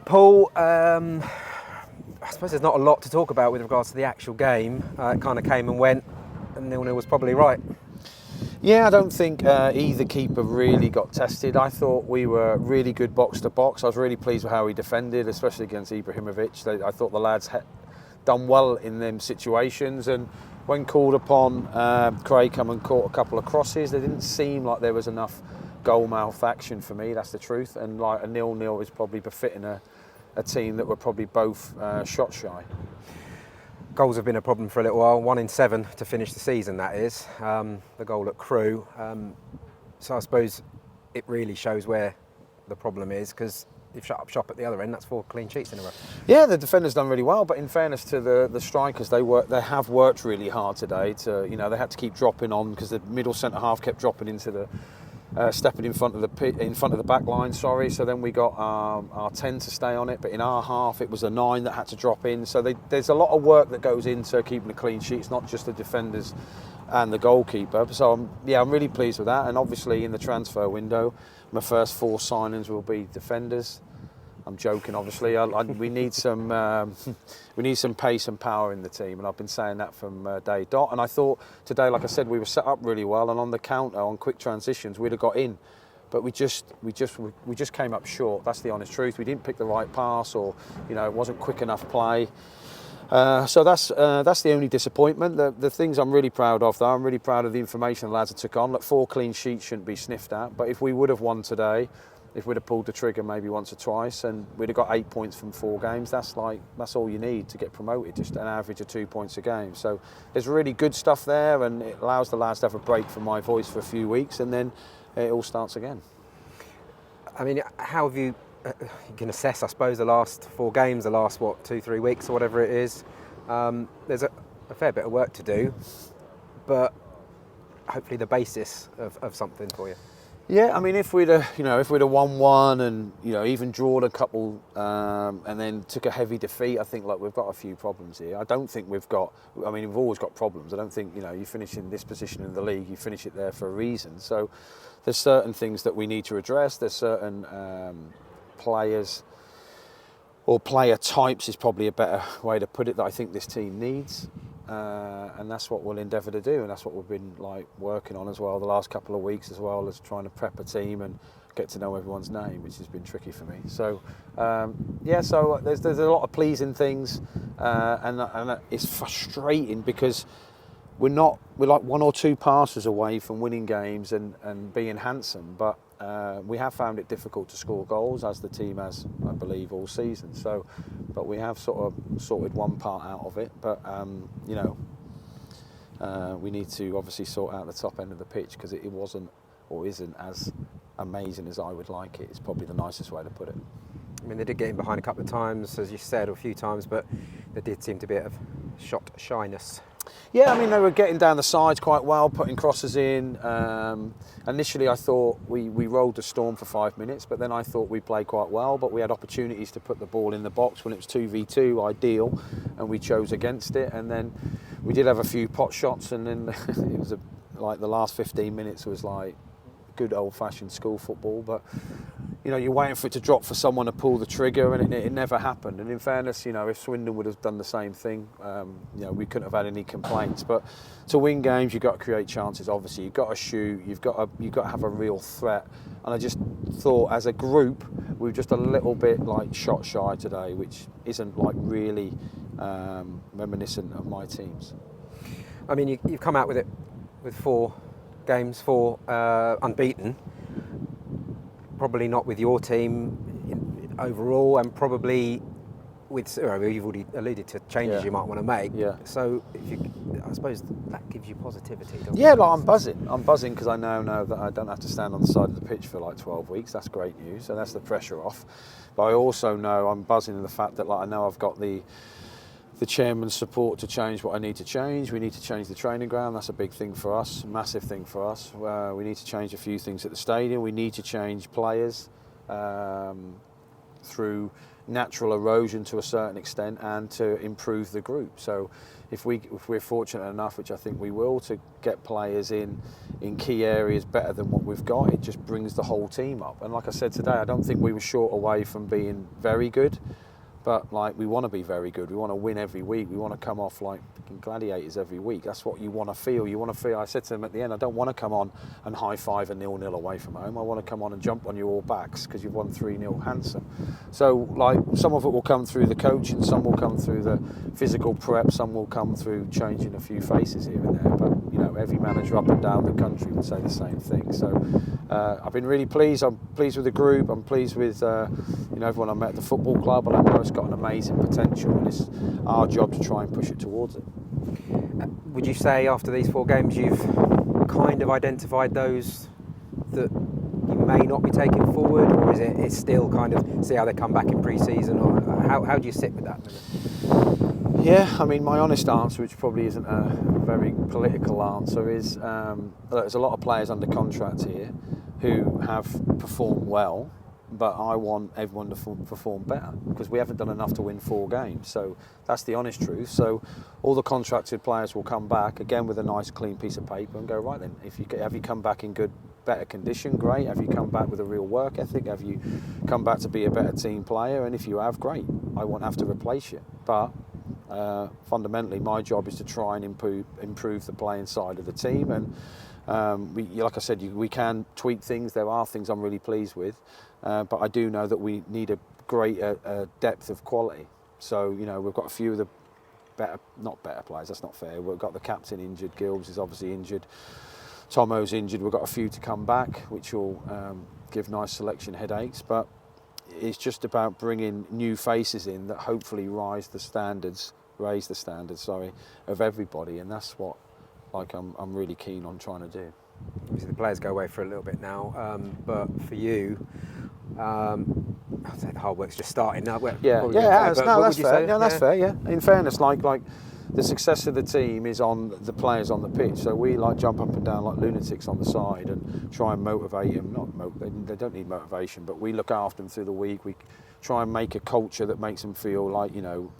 Paul, I suppose there's not a lot to talk about with regards to the actual game. It kind of came and went, and 0-0 was probably right. Yeah, I don't think either keeper really got tested. I thought we were really good box to box. I was really pleased with how he defended, especially against Ibrahimovic. I thought the lads had done well in them situations, and when called upon, Craig come and caught a couple of crosses. There didn't seem like there was enough goalmouth action for me, that's the truth, and like a 0-0 is probably befitting a team that were probably both shot shy. Goals have been a problem for a little while, 1 in 7 to finish the season, that is. The goal at Crewe. So I suppose it really shows where the problem is, because you've shut up shop at the other end. That's 4 clean sheets in a row. Yeah, the defenders done really well, but in fairness to the strikers, they have worked really hard today. They had to keep dropping on because the middle centre half kept dropping into the stepping in front of the back line. Sorry, so then we got our 10 to stay on it, but in our half it was a 9 that had to drop in. So there's a lot of work that goes into keeping the clean sheets, not just the defenders and the goalkeeper. So I'm really pleased with that. And obviously in the transfer window, my first 4 signings will be defenders. I'm joking, obviously. We need some pace and power in the team, and I've been saying that from day dot. And I thought today, like I said, we were set up really well, and on the counter, on quick transitions, we'd have got in, but we just came up short. That's the honest truth. We didn't pick the right pass, or it wasn't quick enough play. So that's the only disappointment. The things I'm really proud of, though, I'm really proud of the information the lads have took on. Look, 4 clean sheets shouldn't be sniffed at, but if we would have won today, if we'd have pulled the trigger maybe once or twice, and we'd have got 8 points from 4 games, that's all you need to get promoted, just an average of 2 points a game. So there's really good stuff there, and it allows the lads to have a break from my voice for a few weeks, and then it all starts again. I mean, how have you can assess, I suppose, the last 4 games, the last 2-3 weeks or whatever it is? There's a fair bit of work to do, but hopefully the basis of something for you. Yeah, I mean, if we'd have 1-1 and even drawn a couple and then took a heavy defeat, I think we've got a few problems here. I don't think we've always got problems. I don't think you finish in this position in the league, you finish it there for a reason. So there's certain things that we need to address. There's certain players or player types is probably a better way to put it that I think this team needs. And that's what we'll endeavour to do, and that's what we've been working on as well the last couple of weeks, as well as trying to prep a team and get to know everyone's name, which has been tricky for me. So so there's a lot of pleasing things, and it's frustrating because we're like 1 or 2 passes away from winning games and being handsome, but we have found it difficult to score goals, as the team has, I believe, all season. So, but we have sort of sorted one part out of it. But we need to obviously sort out the top end of the pitch, because it wasn't or isn't as amazing as I would like it. It's probably the nicest way to put it. I mean, they did get in behind a couple of times, as you said, or a few times, but there did seem to be a bit of shot shyness. Yeah, I mean, they were getting down the sides quite well, putting crosses in. Initially, I thought we rolled the storm for 5 minutes, but then I thought we played quite well, but we had opportunities to put the ball in the box when it was 2v2, ideal, and we chose against it. And then we did have a few pot shots, and then it was the last 15 minutes was like good old-fashioned school football, but you're waiting for it to drop for someone to pull the trigger, and it never happened. And in fairness, if Swindon would have done the same thing, we couldn't have had any complaints. But to win games, you've got to create chances. Obviously, you've got to shoot. You've got to have a real threat. And I just thought, as a group, we were just a little bit shot shy today, which isn't really reminiscent of my teams. I mean, you've come out with it with 4 games, 4 unbeaten. Probably not with your team overall, and probably with you've already alluded to changes you might want to make. Yeah. So I suppose that gives you positivity. I'm buzzing. I'm buzzing because I now know that I don't have to stand on the side of the pitch for 12 weeks. That's great news. So that's the pressure off. But I also know I'm buzzing in the fact that I know I've got the chairman's support to change what I need to change. We need to change the training ground. That's a big thing for us, massive thing for us. We need to change a few things at the stadium. We need to change players through natural erosion to a certain extent and to improve the group. So if we're fortunate enough, which I think we will, to get players in key areas better than what we've got, it just brings the whole team up. And like I said today, I don't think we were short away from being very good, but like, we want to be very good. We want to win every week. We want to come off like fucking gladiators every week. That's what you want to feel. You want to feel, I said to them at the end, I don't want to come on and high five a 0-0 away from home. I want to come on and jump on you all backs because you've won 3-0 handsome. So like, some of it will come through the coaching, some will come through the physical prep, some will come through changing a few faces here and there. But you know, every manager up and down the country would say the same thing. So I've been really pleased. I'm pleased with the group. I'm pleased with everyone I met at the football club, and I know it's got an amazing potential, and it's our job to try and push it towards it. Would you say after these 4 games you've kind of identified those that you may not be taking forward, or is it's still kind of see how they come back in pre-season, or how do you sit with that? Yeah, I mean, my honest answer, which probably isn't a very political answer, is there's a lot of players under contract here who have performed well, but I want everyone to perform better because we haven't done enough to win 4 games. So that's the honest truth. So all the contracted players will come back again with a nice clean piece of paper and go, right then, have you come back in better condition? Great. Have you come back with a real work ethic? Have you come back to be a better team player? And if you have, great. I won't have to replace you. But fundamentally, my job is to try and improve the playing side of the team. And like I said, we can tweak things. There are things I'm really pleased with. But I do know that we need a greater depth of quality. So, we've got a few of the not better players, that's not fair. We've got the captain injured, Gilbs is obviously injured, Tomo's injured. We've got a few to come back, which will give nice selection headaches. But it's just about bringing new faces in that hopefully raise the standards, of everybody. And that's what I'm really keen on trying to do. Obviously, the players go away for a little bit now, but for you, I'd say the hard work's just starting now. That's fair. That's fair. Yeah. In fairness, like the success of the team is on the players on the pitch. So we jump up and down like lunatics on the side and try and motivate them. They don't need motivation, but we look after them through the week. We try and make a culture that makes them feel like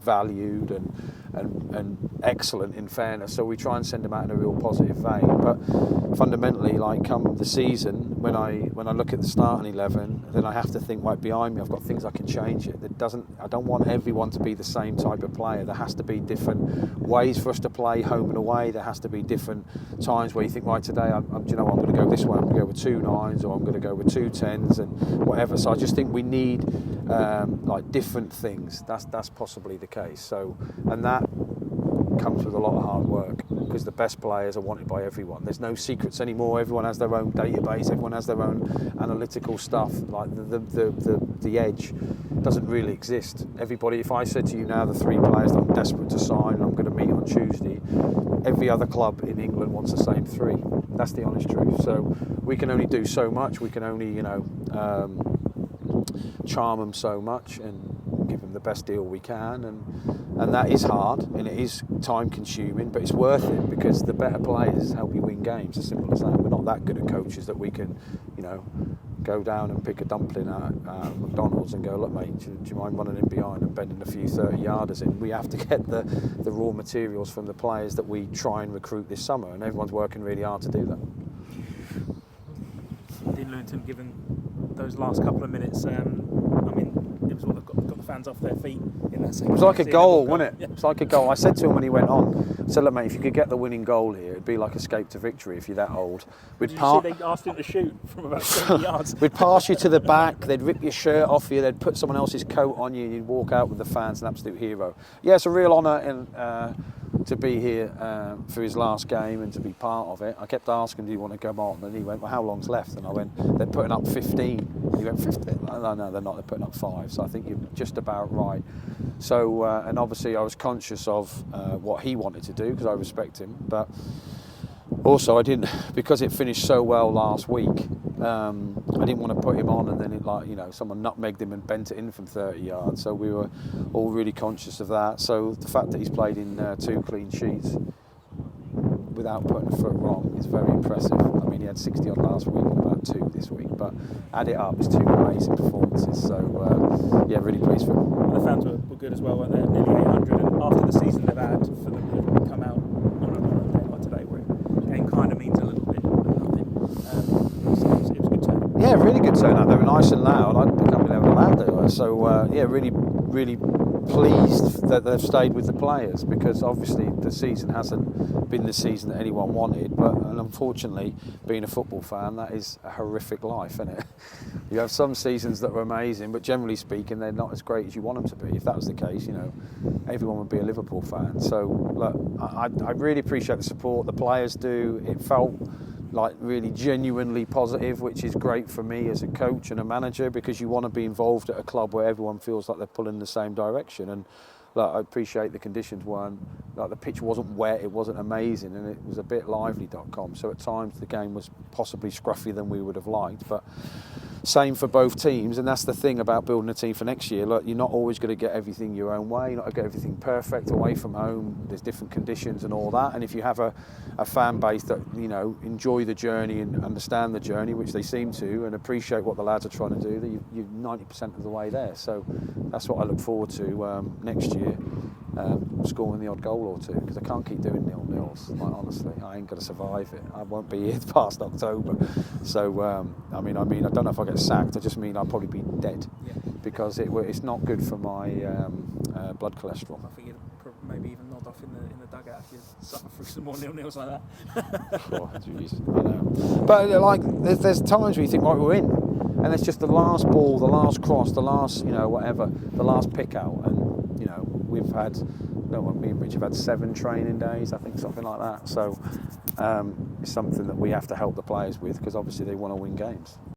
valued and excellent. In fairness, so we try and send them out in a real positive vein. But fundamentally, come the season, when I look at the starting 11, then I have to think, right, behind me I've got things I can change it. I don't want everyone to be the same type of player. There has to be different ways for us to play home and away. There has to be different times where you think, right, today I'm going to go this way. I'm going to go with 2 9s, or I'm going to go with 2 10s, and whatever. So I just think we need different things. That's possibly the case. So, and that comes with a lot of hard work because the best players are wanted by everyone. There's no secrets anymore. Everyone has their own database. Everyone has their own analytical stuff. Like the edge doesn't really exist. Everybody. If I said to you now the 3 players that I'm desperate to sign and I'm going to meet on Tuesday, every other club in England wants the same 3. That's the honest truth. So we can only do so much. We can only charm them so much and give them the best deal we can, and that is hard and it is time consuming, but it's worth it because the better players help you win games. As simple as that. We're not that good at coaches that we can go down and pick a dumpling out of McDonald's and go, look mate, do you mind running in behind and bending a few 30-yarders in? We have to get the raw materials from the players that we try and recruit this summer, and everyone's working really hard to do that. Dean Lewington, given those last couple of minutes, it was what got the fans off their feet in that second. It was like a goal, wasn't it? Yeah. It was like a goal. I said to him when he went on, I said, look mate, if you could get the winning goal here, it'd be like escape to victory if you're that old. Did you see they asked him to shoot from about 20 yards? We'd pass you to the back, they'd rip your shirt off you, they'd put someone else's coat on you, and you'd walk out with the fans, an absolute hero. Yeah, it's a real honour to be here for his last game and to be part of it. I kept asking, do you want to come on? And he went, well, how long's left? And I went, they're putting up 15. And he went, 15? No, they're not, they're putting up 5. So I think you're just about right. So, and obviously I was conscious of what he wanted to do because I respect him. But also I didn't, because it finished so well last week, I didn't want to put him on and then someone nutmegged him and bent it in from 30 yards. So we were all really conscious of that. So the fact that he's played in 2 clean sheets without putting a foot wrong is very impressive. I mean, he had 60 odd last week and about 2 this week, but add it up, it's 2 amazing performances. So yeah, really pleased for him. fans were good as well, weren't they? Nearly 800, and after the season they've had, for them to come out on a day like today, where the game kind of means a little bit, but nothing. So it was a good turnout. Yeah, really good turnout. They were nice and loud. I can't believe how loud they were. So yeah, really pleased that they've stayed with the players, because obviously the season hasn't been the season that anyone wanted, but and unfortunately, being a football fan, that is a horrific life, isn't it? You have some seasons that are amazing, but generally speaking, they're not as great as you want them to be. If that was the case, everyone would be a Liverpool fan. So look, I really appreciate the support the players do. It felt like really genuinely positive, which is great for me as a coach and a manager, because you want to be involved at a club where everyone feels like they're pulling in the same direction. And I appreciate the conditions weren't, like the pitch wasn't wet, it wasn't amazing, and it was a bit lively.com. So at times the game was possibly scruffy than we would have liked, but same for both teams. And that's the thing about building a team for next year. Look, you're not always going to get everything your own way, you're not going to get everything perfect away from home. There's different conditions and all that. And if you have a fan base that, enjoy the journey and understand the journey, which they seem to, and appreciate what the lads are trying to do, you're 90% of the way there. So that's what I look forward to next year, scoring the odd goal or two, because I can't keep doing 0-0s. Like, honestly, I ain't going to survive it. I won't be here past October. So I mean, I don't know if I get sacked. I just mean I'll probably be dead, because it's not good for my blood cholesterol. I think you'd maybe even nod off in the dugout if you suffer through some more 0-0s like that. Oh, jeez, I know. But there's times where you think, right, we're in, and it's just the last ball, the last cross, the last, whatever, the last pick out, and we've had, me and Rich have had 7 training days, I think, something like that. So it's something that we have to help the players with, because obviously they want to win games.